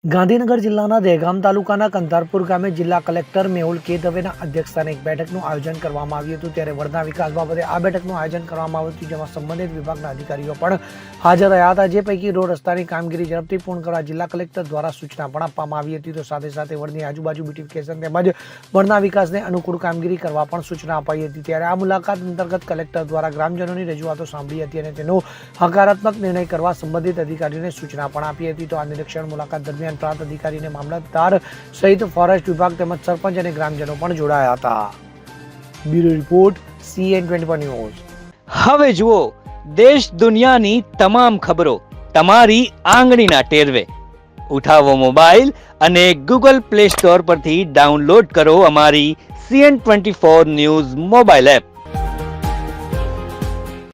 ગાંધીનગર જિલ્લાના દહેગામ તાલુકાના કંધારપુર ગામે જિલ્લા કલેક્ટર મેહુલ કે દવેના અધ્યક્ષસ્થાને એક બેઠકનું આયોજન કરવામાં આવ્યું હતું। ત્યારે વડના વિકાસ બાબતે આ બેઠકનું આયોજન કરવામાં આવ્યું હતું, જેમાં સંબંધિત વિભાગના અધિકારીઓ પણ હાજર રહ્યા હતા। જે પૈકી રોડ રસ્તાની કામગીરી ઝડપથી પૂર્ણ કરવા જિલ્લા કલેક્ટર દ્વારા સૂચના પણ આપવામાં આવી હતી। તો સાથે સાથે વડની આજુબાજુ બ્યુટિફિકેશન તેમજ વડના વિકાસને અનુકૂળ કામગીરી કરવા પણ સૂચના અપાઈ હતી। ત્યારે આ મુલાકાત અંતર્ગત કલેક્ટર દ્વારા ગ્રામજનોની રજૂઆતો સાંભળી હતી અને તેનો હકારાત્મક નિર્ણય કરવા સંબંધિત અધિકારીઓને સૂચના પણ આપી હતી। તો આ નિરીક્ષણ મુલાકાત દરમિયાન પ્રાંત અધિકારી અને મામલતદાર સહિત ફોરેસ્ટ વિભાગ તેમજ સરપંચ અને ગ્રામજનો પણ જોડાયા હતા। Bureau report CN24 news. હવે જુઓ દેશ દુનિયાની તમામ ખબરો તમારી આંગળીના ટેરવે। ઉઠાવો મોબાઈલ અને Google Play Store પરથી ડાઉનલોડ કરો અમારી CN24 ન્યૂઝ મોબાઈલ એપ।